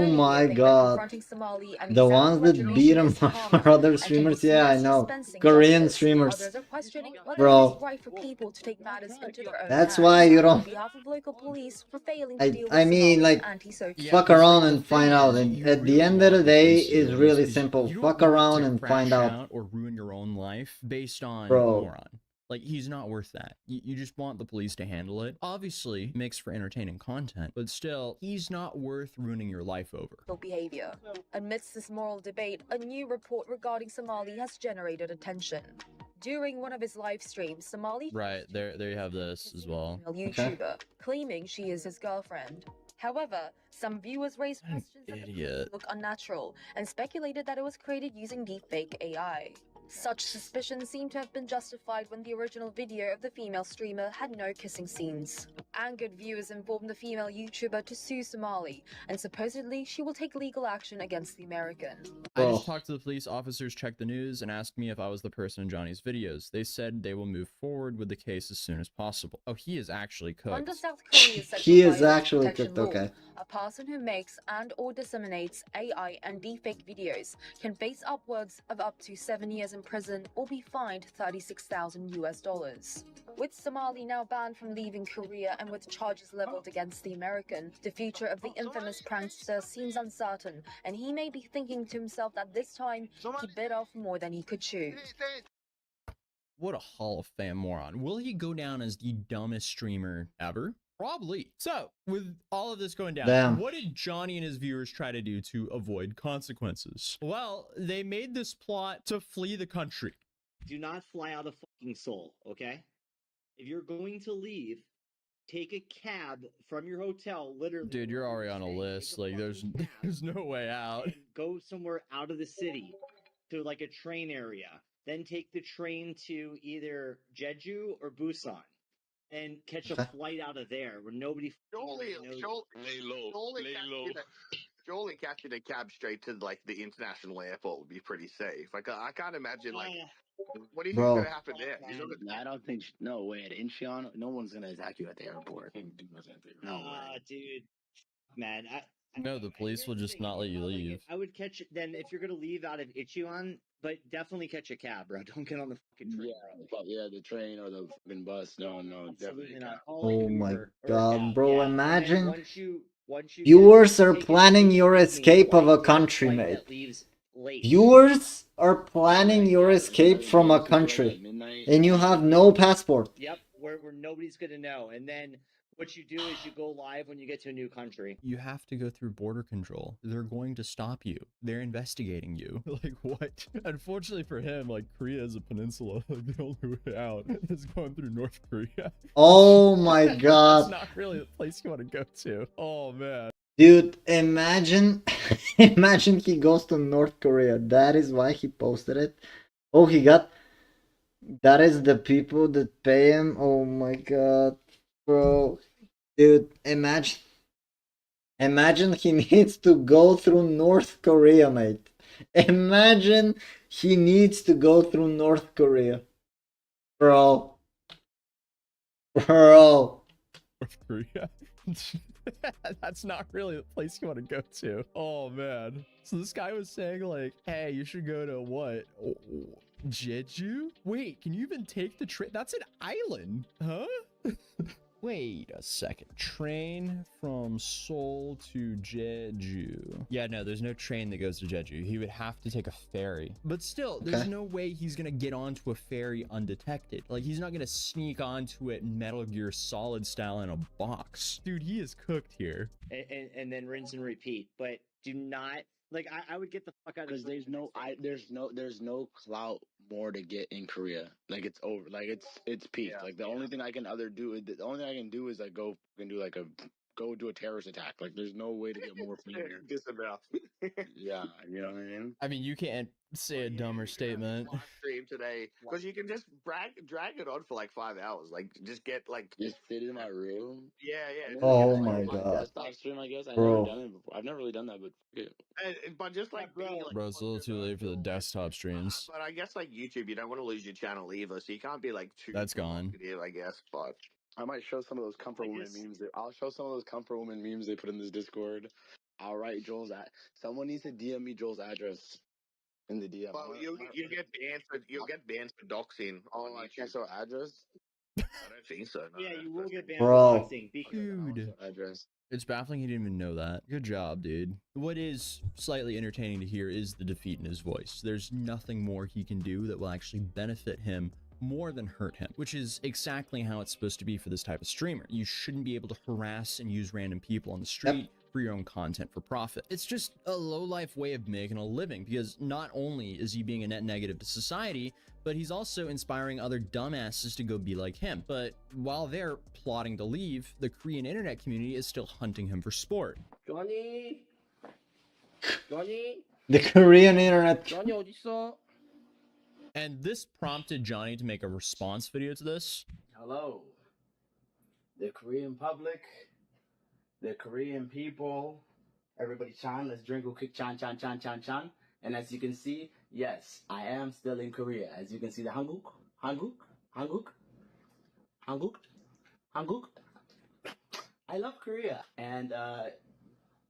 Many my think that god. confronting Somali and The his ones that beat him are other streamers? Yeah, I know. Korean streamers. Others are questioning whether it is Bro, right for people to take matters into their own that's hands. why you On don't... behalf of local police for failing to deal I with mean, Somali's like, anti-social fuck around and find out. And at the end of the day, is really simple. Fuck around and find out. Or ruin your own life based on Bro. moron. Like, he's not worth that. You just want the police to handle it. Obviously, makes for entertaining content, but still, he's not worth ruining your life over. behavior. Amidst this moral debate, a new report regarding Somali has generated attention. During one of his live streams, Somali Right, there you have this as well. YouTuber, claiming she is his girlfriend. However, some viewers raised questions that the Idiot. look unnatural and speculated that it was created using deepfake AI. Such suspicions seem to have been justified when the original video of the female streamer had no kissing scenes. Angered viewers informed the female YouTuber to sue Somali, and supposedly she will take legal action against the American. I just talked to the police officers, checked the news, and asked me if I was the person in Johnny's videos. They said they will move forward with the case as soon as possible. Oh, he is actually cooked. Under South Korea's He is sexual actually protection cooked, law, okay. a person who makes and or disseminates AI and deepfake videos can face upwards of up to 7 years in prison or be fined $36,000. With Somali now banned from leaving Korea and with charges leveled against the American, the future of the infamous prankster seems uncertain, and he may be thinking to himself that this time he bit off more than he could chew. What a Hall of Fame moron. Will he go down as the dumbest streamer ever? Probably. So, with all of this going down, what did Johnny and his viewers try to do to avoid consequences? Well, they made this plot to flee the country. Do not fly out of fucking Seoul, okay? If you're going to leave, take a cab from your hotel, literally. Dude, you're already on a list. Like, there's no way out. Go somewhere out of the city to like a train area. Then take the train to either Jeju or Busan. And catch a flight out of there where nobody Surely catching a cab straight to like the international airport would be pretty safe. Like I can't imagine like what do you think's gonna happen there? I don't think no way at Incheon, no one's gonna attack you at the airport. No way, dude, man. No, the police will just not let you leave. I would catch then if you're gonna leave out of Incheon, but definitely catch a cab, bro. Don't get on the fucking train. Yeah, the train or the fucking bus. No, definitely not. Oh my god, bro, imagine. Once you viewers are planning your escape of a country, mate. Viewers are planning your escape from a country, and you have no passport. Yep, where nobody's gonna know. And then what you do is you go live when you get to a new country. You have to go through border control. They're going to stop you. They're investigating you. Like, what? Unfortunately for him, like, Korea is a peninsula. Like, the only way out is going through North Korea. Oh my god. That's not really the place you want to go to. Oh, man. Dude, imagine he goes to North Korea. That is why he posted it. Oh, that is the people that pay him. Oh my god, bro. Dude, imagine he needs to go through North Korea, mate. Imagine he needs to go through North Korea. Bro. North Korea? That's not really the place you want to go to. Oh, man. So this guy was saying, like, hey, you should go to what? Jeju? Wait, can you even take the train? That's an island, huh? Wait a second. Train from Seoul to Jeju. Yeah, no, there's no train that goes to Jeju. He would have to take a ferry. But still, there's no way he's gonna get onto a ferry undetected. Like, he's not gonna sneak onto it Metal Gear Solid style in a box. Dude, he is cooked here. And then rinse and repeat. But do not... Like, I would get the fuck out of... Because there's no clout more to get in Korea. Like, it's over. Like, it's peaked. Yeah, like, the only thing I can do is like go and do like go do a terrorist attack. Like, there's no way to get more from here. Disavow. Yeah, you know what I mean? I mean, you can't say a dumber statement. Stream today because you can just drag it on for like 5 hours. Like, just sit in my room. Yeah. Oh my god. Desktop stream, I guess. I've Bro. never done it before. I've never really done that, but but just like being like, bro, it's a little too late for the desktop streams. But I guess like YouTube, you don't want to lose your channel either, so you can't be like too. That's gone. I guess, but I might show some of those comfort woman memes. I'll show some of those comfort woman memes they put in this Discord. I'll write Joel's someone needs to DM me Joel's address in the DM. Well, you'll get banned for doxing. Oh, I can't show address. I don't think so. No, Yeah, you will get banned Bro. for doxing. Dude. Address. It's baffling he didn't even know that. Good job, dude. What is slightly entertaining to hear is the defeat in his voice. There's nothing more he can do that will actually benefit him more than hurt him, which is exactly how it's supposed to be for this type of streamer. You shouldn't be able to harass and use random people on the street for your own content for profit. It's just a low-life way of making a living, because not only is he being a net negative to society, but he's also inspiring other dumbasses to go be like him. But while they're plotting to leave, the Korean internet community is still hunting him for sport. Johnny? Johnny? The Korean internet. Johnny 어딨어? And this prompted Johnny to make a response video to this. Hello. The Korean public, the Korean people, everybody chan, let's drink a quick chan. And as you can see, yes, I am still in Korea. As you can see, the Hanguk. I love Korea, and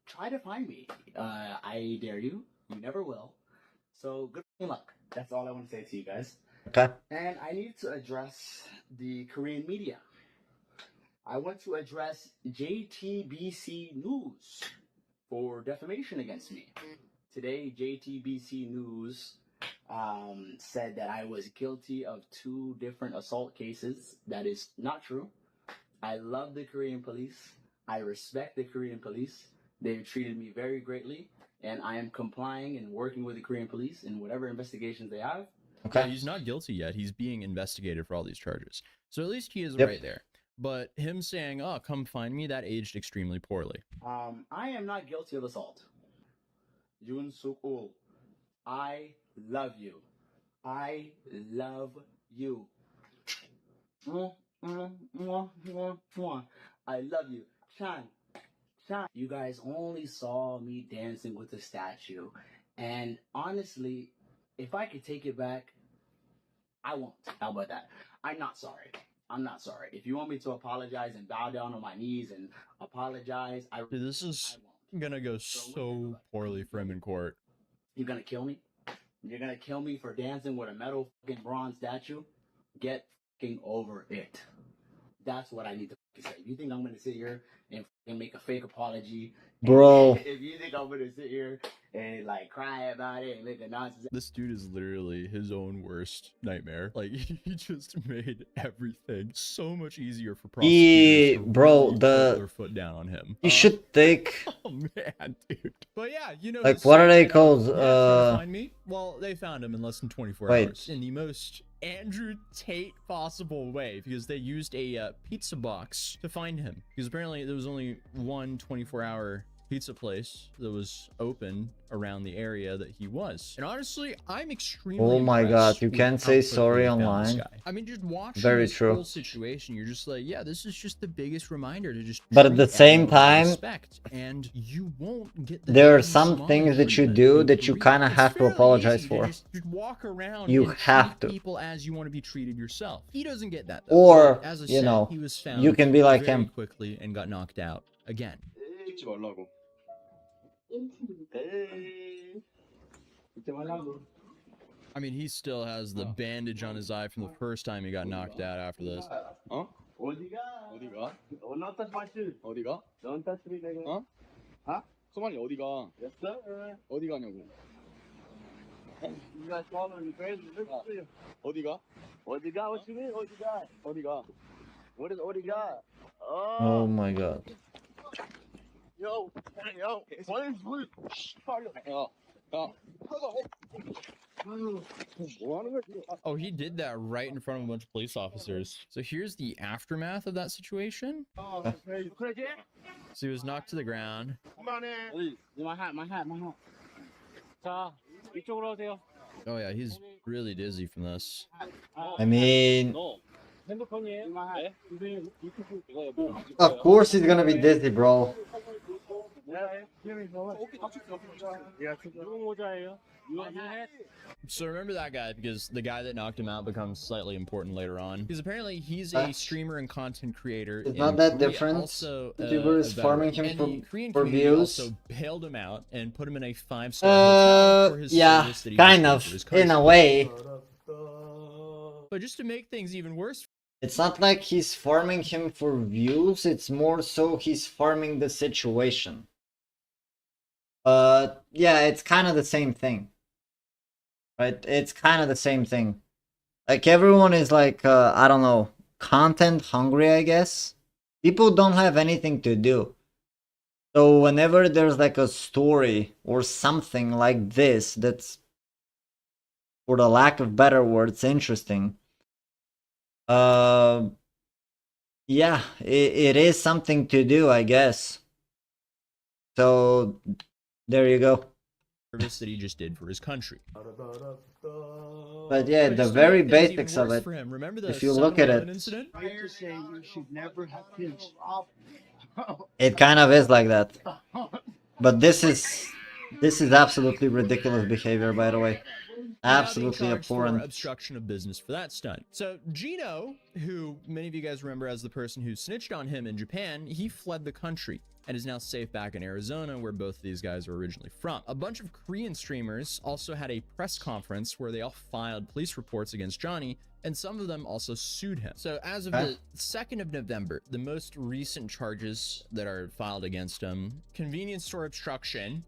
try to find me. I dare you. You never will. So good luck. That's all I want to say to you guys. Okay. And I need to address the Korean media. I want to address JTBC News for defamation against me. Today, JTBC News said that I was guilty of 2 different assault cases. That is not true. I love the Korean police. I respect the Korean police. They've treated me very greatly, and I am complying and working with the Korean police in whatever investigations they have. Yeah, he's not guilty yet. He's being investigated for all these charges. So at least he is right there. But him saying, oh, come find me, that aged extremely poorly. I am not guilty of assault. Yoon Suk-ul, I love you. I love you. I love you. Chan. You guys only saw me dancing with the statue. And honestly, if I could take it back, I won't. How about that? I'm not sorry. If you want me to apologize and bow down on my knees and apologize, Dude, this is gonna go so poorly for him in court. You're gonna kill me? You're gonna kill me for dancing with a metal fucking bronze statue? Get fucking over it. That's what I need to fucking say. If you think I'm gonna sit here and fucking make a fake apology, bro, if you think I'm gonna sit here and like cry about it and make a nonsense, this dude is literally his own worst nightmare. Like, he just made everything so much easier for prosecutors to bro, really put their foot down on him. You should take. Oh man, dude. But yeah, you know, like, what are they called? Find me? Well, they found him in less than 24 hours in the most Andrew Tate possible way, because they used a pizza box to find him, because apparently there was only one 24-hour pizza place that was open around the area that he was. And honestly, I'm extremely oh my god, you can't say sorry online. I mean, just watching this whole situation, you're just like, yeah, this is just the biggest reminder to just but at the same time, respect, and you won't get there are some things that you do that you kind of have to apologize for. Just walk around you and have treat people as you want to be treated yourself. He doesn't get that though. Or as I you said, know, he was found you can be like very him quickly and got knocked out again. I mean, he still has the bandage on his eye from the first time he got knocked out after this. 어디가? Don't touch my shoes. 어디가? Don't touch me, nigga. 어? 소만이 어디가? Yes, sir. 어디 가냐고? You guys following me crazy? 어디가? 어디가? What you mean? 어디가? 어디가? What is 어디가? oh my god. Yo, what is what? Oh, he did that right in front of a bunch of police officers. So here's the aftermath of that situation. So he was knocked to the ground. my hat. 자, 이쪽으로 오세요. Oh yeah, he's really dizzy from this. I mean, 핸드폰이에요? of course he's gonna be dizzy, bro. So remember that guy, because the guy that knocked him out becomes slightly important later on. Because apparently he's a streamer and content creator. It's not that Korea, different. also YouTuber is farming him and the for, Korean for community views. also bailed him out and put him in a 5-star hotel for his Yeah, service that he kind did of, for his in country. a way. But just to make things even worse, It's not like he's farming him for views, it's more so he's farming the situation. But yeah, it's kind of the same thing. Right? It's kind of the same thing. Like everyone is like, I don't know, content hungry, I guess. People don't have anything to do. So whenever there's like a story or something like this that's, for the lack of better words, interesting. Yeah, it is something to do, I guess. So there you go. service that he just did for his country. But yeah, But the just to very make things even basics of worse it, for him, remember the if you look at 7-Eleven it, incident? Fair to say you should never have finished. it kind of is like that. But this is absolutely ridiculous behavior, by the way. Absolutely Now being charged for abhorrent. obstruction of business for that stunt. So Gino, who many of you guys remember as the person who snitched on him in Japan, he fled the country and is now safe back in Arizona, where both of these guys are originally from. A bunch of Korean streamers also had a press conference where they all filed police reports against Johnny, and some of them also sued him. So as of the 2nd of November, the most recent charges that are filed against him: convenience store obstruction,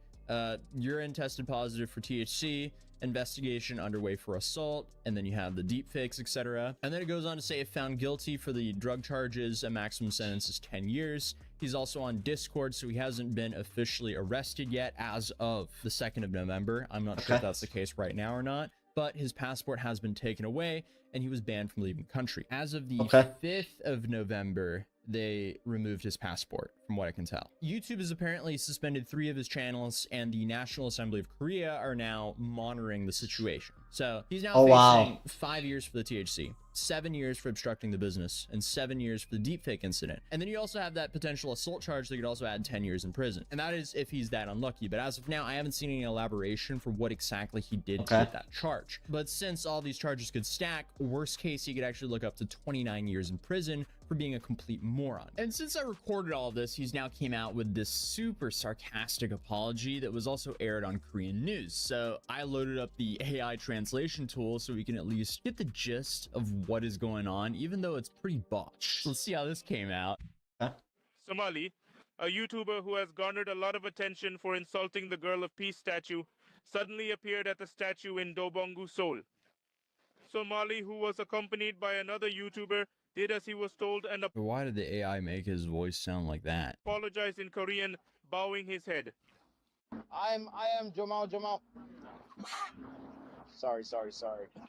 urine tested positive for THC, investigation underway for assault, and then you have the deep fakes, etc. And then it goes on to say, if found guilty for the drug charges, a maximum sentence is 10 years. He's also on Discord, so he hasn't been officially arrested yet as of the 2nd of November. I'm not sure if that's the case right now or not, but his passport has been taken away and he was banned from leaving the country. As of the 5th of November, they removed his passport, from what I can tell. YouTube has apparently suspended 3 of his channels, and the National Assembly of Korea are now monitoring the situation. So he's now facing 5 years for the THC, 7 years for obstructing the business, and 7 years for the deepfake incident. And then you also have that potential assault charge that could also add 10 years in prison. And that is if he's that unlucky. But as of now, I haven't seen any elaboration for what exactly he did to get that charge. But since all these charges could stack, worst case, he could actually look up to 29 years in prison for being a complete moron. And since I recorded all of this, he's now came out with this super sarcastic apology that was also aired on Korean news. So I loaded up the AI translation tool so we can at least get the gist of what is going on, even though it's pretty botched. Let's see how this came out. Somali, a YouTuber who has garnered a lot of attention for insulting the Girl of Peace statue, suddenly appeared at the statue in Dobongu, Seoul. Somali, who was accompanied by another YouTuber, did as he was told and Why did the AI make his voice sound like that? apologized in Korean, bowing his head. I am Jamal. Sorry.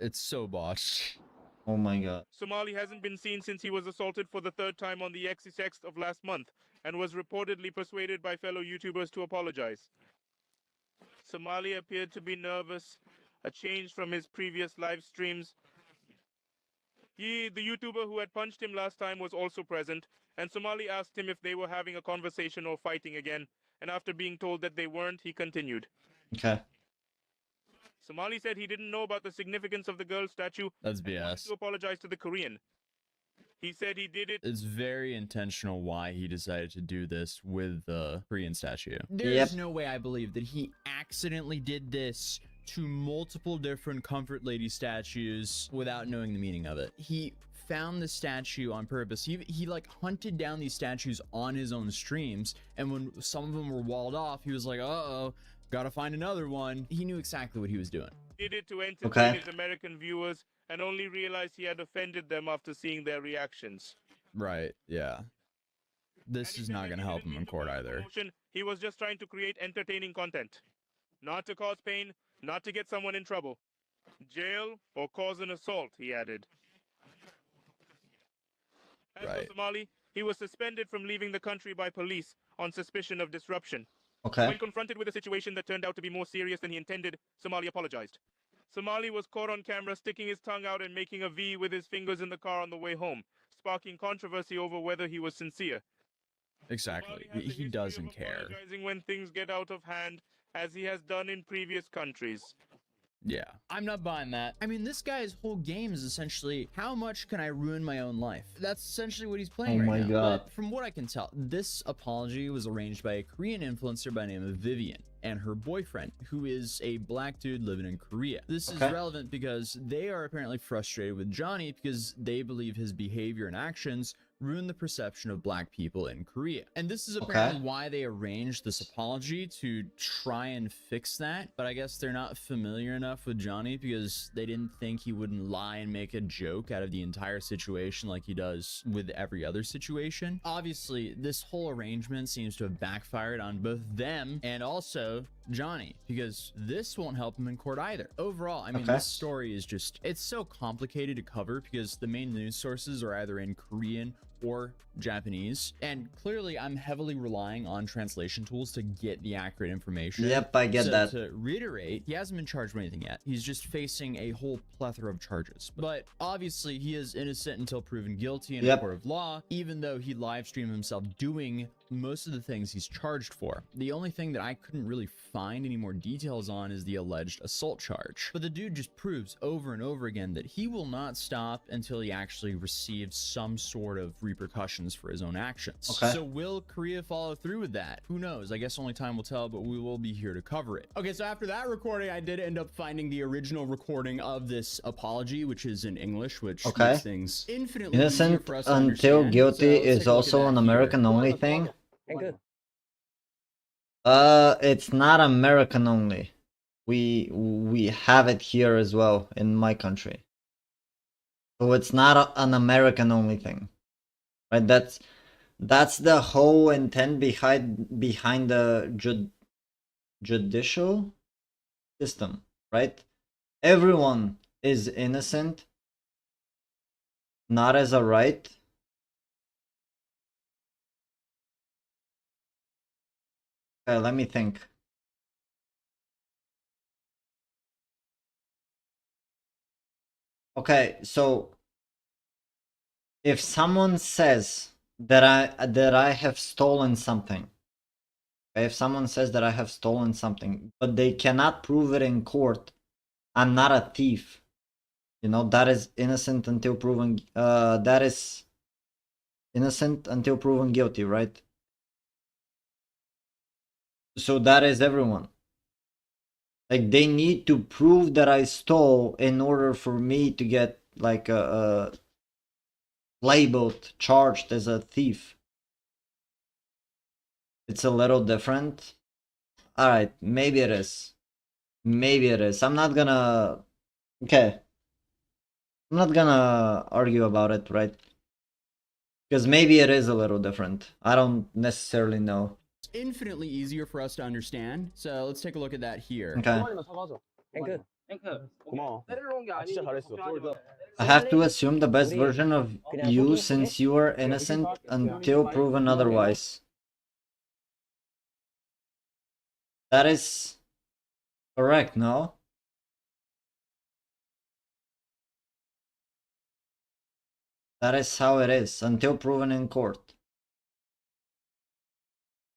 It's so botched. Oh my god. Somali hasn't been seen since he was assaulted for the 3rd time on the X6X of last month, and was reportedly persuaded by fellow YouTubers to apologize. Somali appeared to be nervous, a change from his previous live streams. The YouTuber who had punched him last time was also present, and Somali asked him if they were having a conversation or fighting again, and after being told that they weren't, he continued. Somali said he didn't know about the significance of the girl statue. That's and wanted BS. to apologize to the Korean. He said he did it. It's very intentional why he decided to do this with the Korean statue. There's no way I believe that he accidentally did this to multiple different Comfort Lady statues without knowing the meaning of it. He found the statue on purpose. He like hunted down these statues on his own streams, and when some of them were walled off, he was like, uh-oh, gotta find another one. He knew exactly what he was doing. Did it to entertain his American viewers, and only realized he had offended them after seeing their reactions. Right, yeah. This is not gonna help him in court either. He was just trying to create entertaining content. Not to cause pain, not to get someone in trouble. Jail or cause an assault, he added. As for Somali, he was suspended from leaving the country by police on suspicion of disruption. When confronted with a situation that turned out to be more serious than he intended, Somali apologized. Somali was caught on camera sticking his tongue out and making a V with his fingers in the car on the way home, sparking controversy over whether he was sincere. Exactly. Somali has a He history of doesn't care. apologizing when things get out of hand, as he has done in previous countries. Yeah, I'm not buying that. I mean, this guy's whole game is essentially, how much can I ruin my own life? That's essentially what he's playing Oh right my now. God. But from what I can tell, this apology was arranged by a Korean influencer by the name of Vivian and her boyfriend, who is a black dude living in Korea. This is relevant because they are apparently frustrated with Johnny because they believe his behavior and actions ruin the perception of black people in Korea. And this is apparently why they arranged this apology, to try and fix that. But I guess they're not familiar enough with Johnny because they didn't think he wouldn't lie and make a joke out of the entire situation like he does with every other situation. Obviously, this whole arrangement seems to have backfired on both them and also Johnny, because this won't help him in court either. Overall, I mean, this story is just, it's so complicated to cover because the main news sources are either in Korean or Japanese, and clearly I'm heavily relying on translation tools to get the accurate information. Yep, I get that. To reiterate, he hasn't been charged with anything yet. He's just facing a whole plethora of charges. But obviously, he is innocent until proven guilty in a court of law, even though he live streamed himself doing most of the things he's charged for. The only thing that I couldn't really find any more details on is the alleged assault charge. But the dude just proves over and over again that he will not stop until he actually receives some sort of repercussions for his own actions. So will Korea follow through with that? Who knows? I guess only time will tell, but we will be here to cover it. Okay, so after that recording, I did end up finding the original recording of this apology, which is in English, which makes things infinitely easier for us to until understand. guilty So let's is take a look at also that an here. American only thing. It's not American only. We have it here as well in my country. So it's not an American only thing, right? That's the whole intent behind the judicial system, right? Everyone is innocent, not as a right. Okay, let me think. Okay, so if someone says that I have stolen something, okay, if someone says that I have stolen something, but they cannot prove it in court, I'm not a thief. You know, that is innocent until proven guilty, right? So that is everyone. Like, they need to prove that I stole in order for me to get like labeled, charged as a thief. It's a little different. Alright, maybe it is. Maybe it is. I'm not gonna... Okay. I'm not gonna argue about it, right? Because maybe it is a little different. I don't necessarily know. It's infinitely easier for us to understand. So let's take a look at that here. Okay. I have to assume the best version of you since you are innocent until proven otherwise. That is correct, no? That is how it is, until proven in court.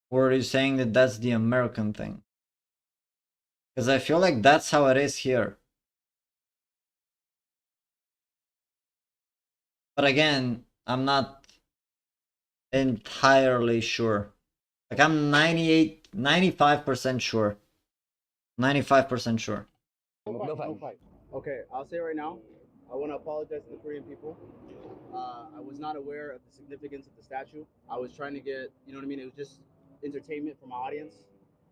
Or are you saying that that's the American thing? Because I feel like that's how it is here. But again, I'm not entirely sure. Like, I'm 95% sure. 95% sure. No fight. Okay, I'll say right now, I want to apologize to the Korean people. I was not aware of the significance of the statue. I was trying to get, you know what I mean? It was just entertainment for my audience.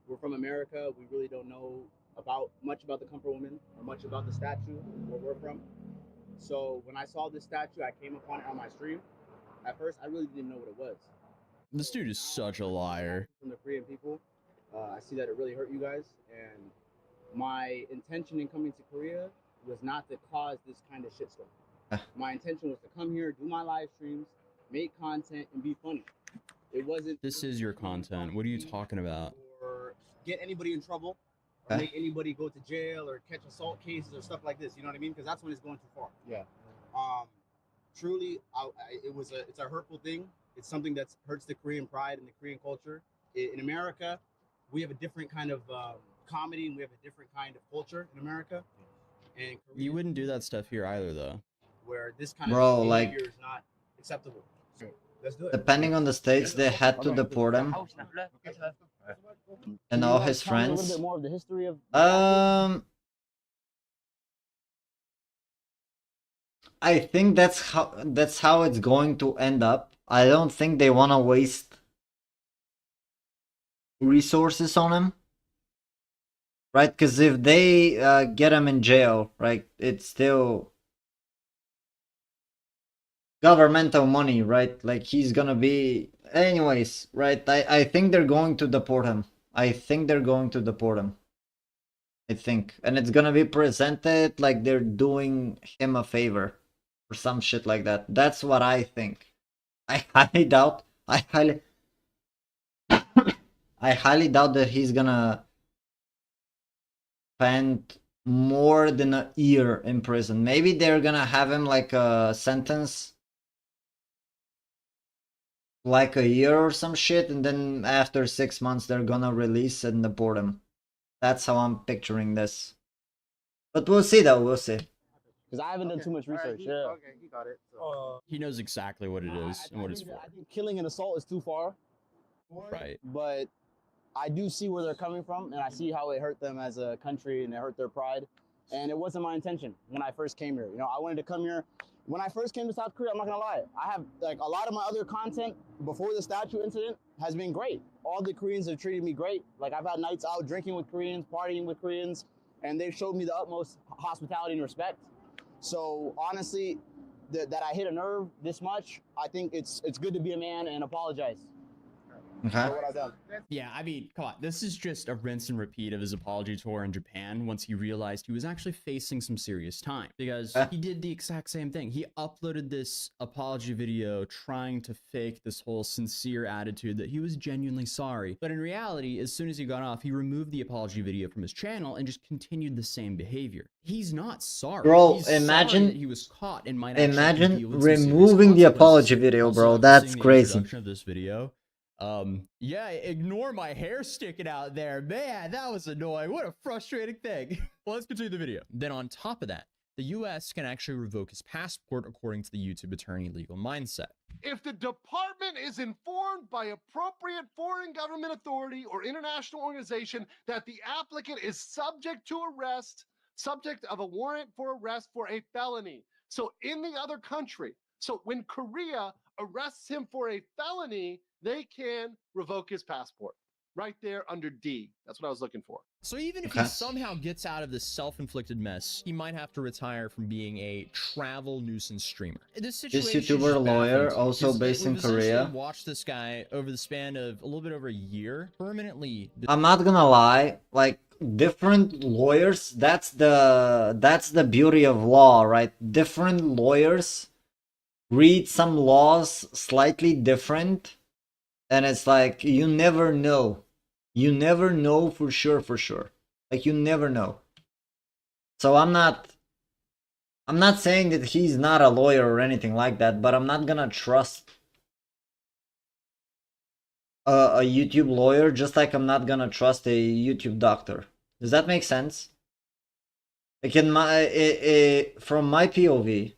We're from America. We really don't know much about the Comfort Woman or much about the statue where we're from. So when I saw this statue, I came upon it on my stream. At first, I really didn't know what it was. This dude is such a liar. From the Korean people, I see that it really hurt you guys, and my intention in coming to Korea was not to cause this kind of shitstorm. My intention was to come here, do my live streams, make content, and be funny. It wasn't. This is your content. What are you talking about? Or get anybody in trouble, or make anybody go to jail, or catch assault cases or stuff like this. You know what I mean? Because that's when it's going too far. Yeah. Truly, it's a hurtful thing. It's something that hurts the Korean pride and the Korean culture. In America, we have a different kind of comedy, and we have a different kind of culture in America. And You wouldn't do that stuff here either, though. Where this kind Bro, of like, behavior is not acceptable. So let's do it. depending on the states, they had to deport him and all his tell me a little friends. bit more of the history of I think that's how it's going to end up. I don't think they want to waste resources on him, right? Because if they get him in jail, right, it's still governmental money, right? Like, he's gonna be anyways, right? I think they're going to deport him. I think, and it's gonna be presented like they're doing him a favor or some shit like that. That's what I think. I highly doubt that he's gonna spend more than a year in prison. Maybe they're gonna have him like a sentence like a year or some shit, and then after 6 months they're gonna release and deport him. That's how I'm picturing this. But we'll see though, we'll see. Because I haven't done too much research. Yeah. Okay, he got it. So. He knows exactly what it is and what it's for. I think killing and assault is too far. Right. But I do see where they're coming from, and I see how it hurt them as a country and it hurt their pride. And it wasn't my intention when I first came here. You know, I wanted to come here. When I first came to South Korea, I'm not gonna lie, I have like a lot of my other content before the statue incident has been great. All the Koreans have treated me great. Like, I've had nights out drinking with Koreans, partying with Koreans, and they've showed me the utmost hospitality and respect. So honestly, that I hit a nerve this much, I think it's good to be a man and apologize. Okay. For what I've done. Yeah, I mean, come on. This is just a rinse and repeat of his apology tour in Japan once he realized he was actually facing some serious time. Because he did the exact same thing. He uploaded this apology video trying to fake this whole sincere attitude that he was genuinely sorry. But in reality, as soon as he got off, he removed the apology video from his channel and just continued the same behavior. He's not sorry. Bro, He's imagine sorry that he was caught and might actually deal with some serious removing the apology consequences. video, bro. Also, That's seeing the crazy. introduction of this video. Yeah, ignore my hair sticking out there. Man, that was annoying. What a frustrating thing. Well, let's continue the video. Then on top of that, the US can actually revoke his passport according to the YouTube attorney legal mindset. If the department is informed by appropriate foreign government authority or international organization that the applicant is subject to arrest, subject of a warrant for arrest for a felony. So in the other country, so when Korea arrests him for a felony, they can revoke his passport. Right there under D. That's what I was looking for. So even if he somehow gets out of this self-inflicted mess, he might have to retire from being a travel nuisance streamer. This YouTuber lawyer, also based in Korea. Watched this guy over the span of a little bit over a year, permanently. I'm not gonna lie, like, different lawyers, that's the beauty of law, right? Different lawyers read some laws slightly different, and it's like, you never know. You never know for sure. Like, you never know. So I'm not saying that he's not a lawyer or anything like that, but I'm not gonna trust a YouTube lawyer just like I'm not gonna trust a YouTube doctor. Does that make sense? Like, in my from my POV,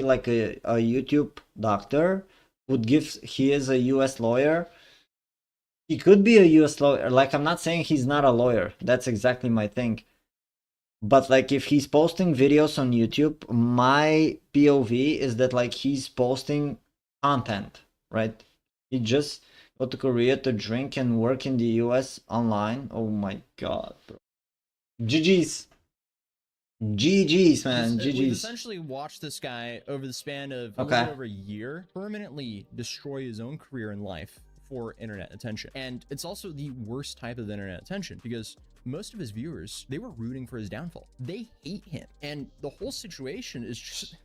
like a YouTube doctor would give, he is a US lawyer. He could be a US lawyer. Like, I'm not saying he's not a lawyer. That's exactly my thing. But like, if he's posting videos on YouTube, my POV is that like he's posting content, right? He just go to Korea to drink and work in the US online. Oh my god, bro. GG's. GG's, man. GG's. We've essentially watched this guy over the span of a little over a year permanently destroy his own career and life for internet attention. And it's also the worst type of internet attention because most of his viewers, they were rooting for his downfall. They hate him. And the whole situation is just,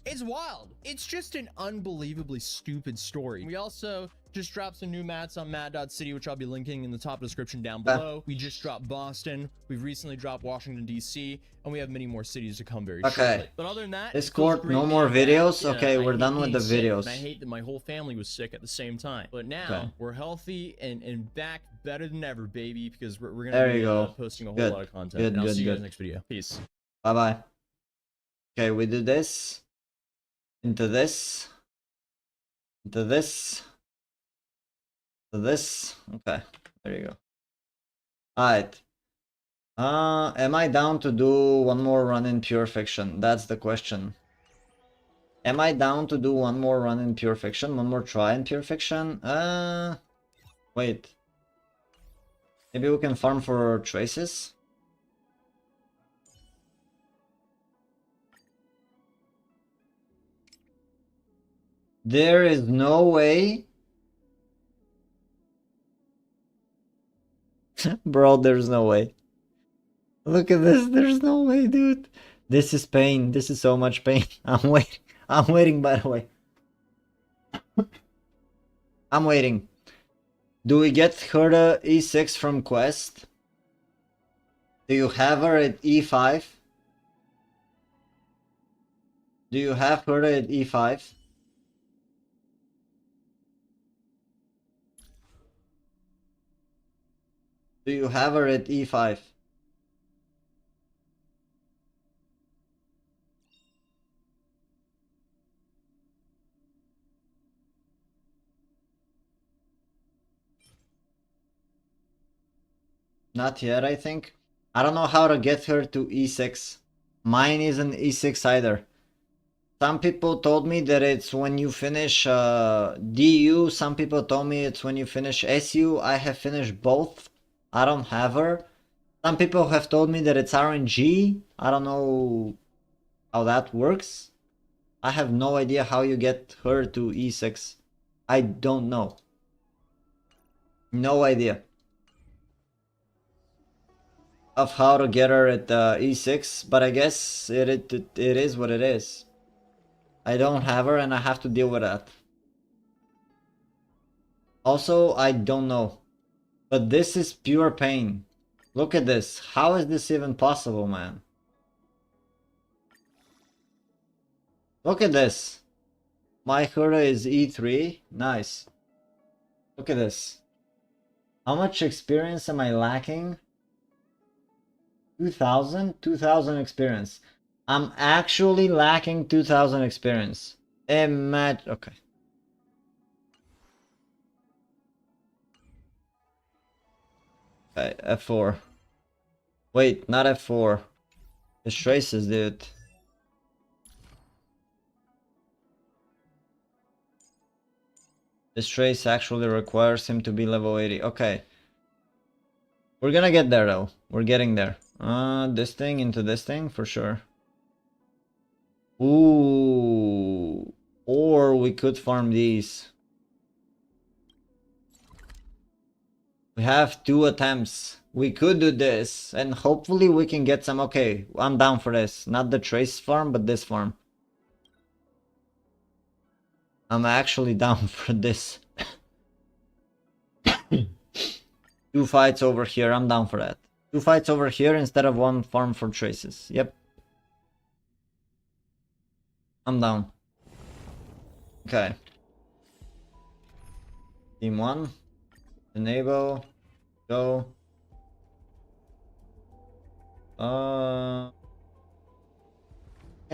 it's wild. It's just an unbelievably stupid story. We also just dropped some new mats on mat.city, which I'll be linking in the top description down below. We just dropped Boston. We've recently dropped Washington, D.C., and we have many more cities to come very shortly. But other than that, Discord, no more videos. Okay, we're done with the videos. And I hate that my whole family was sick at the same time. But now we're healthy and back better than ever, baby, because we're going to be posting a whole lot of content. And I'll see you guys next video. Peace. Bye-bye. Okay, we do this. Into this. Into this. To this. Okay, there you go. Alright. Am I down to do one more run in Pure Fiction? That's the question. Am I down to do one more run in Pure Fiction? One more try in Pure Fiction? Wait. Maybe we can farm for traces? There is no way. Bro, there's no way. Look at this. There's no way, dude. This is pain. This is so much pain. I'm waiting. I'm waiting, by the way. I'm waiting. Do we get Herda E6 from Quest? Do you have her at E5? Do you have Herda at E5? Do you have her at E5? Not yet, I think. I don't know how to get her to E6. Mine isn't E6 either. Some people told me that it's when you finish DU. Some people told me it's when you finish SU. I have finished both. I don't have her. Some people have told me that it's RNG. I don't know how that works. I have no idea how you get her to E6. I don't know. No idea of how to get her at E6, but I guess it is what it is. I don't have her and I have to deal with that. Also, I don't know. But this is pure pain. Look at this. How is this even possible, man? Look at this. My Hura is E3. Nice. Look at this. How much experience am I lacking? 2,000? 2,000 experience. I'm actually lacking 2,000 experience. Imagine. Okay. Okay, F4. Wait, not F4. It's traces, dude. This trace actually requires him to be level 80. Okay. We're gonna get there though. We're getting there. This thing into this thing for sure. Ooh. Or we could farm these. We have 2 attempts. We could do this and hopefully we can get some. Okay, I'm down for this. Not the trace farm, but this farm. I'm actually down for this. 2 fights over here. I'm down for that. 2 fights over here instead of 1 farm for traces. Yep. I'm down. Okay. Team 1. Enable. Go. Can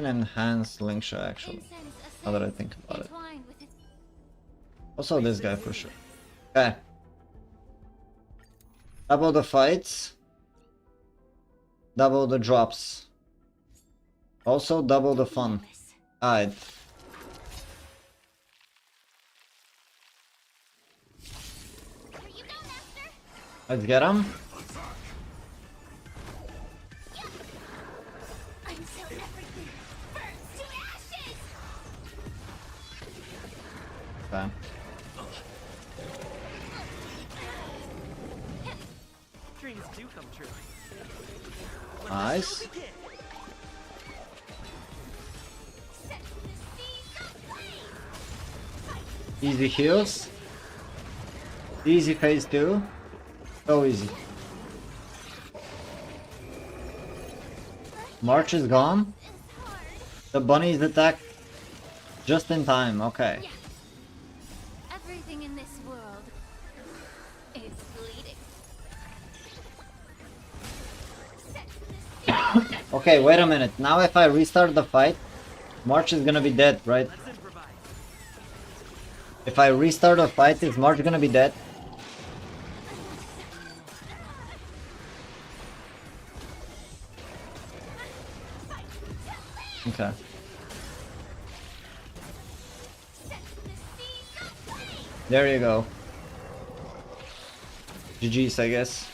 enhance Linkshot actually. Now that I think about it. Also this guy for sure. Okay. Double the fights. Double the drops. Also double the fun. Alright. Let's get him. Okay. Dreams do come true. Nice. Easy heals. Easy phase 2. So easy. March is gone. The bunnies attack just in time. Okay. Yeah. Everything in this world is bleeding. Okay, wait a minute. Now if I restart the fight, March is gonna be dead, right? Let's improvise. If I restart the fight, is March gonna be dead? Okay. There you go. GG's, I guess.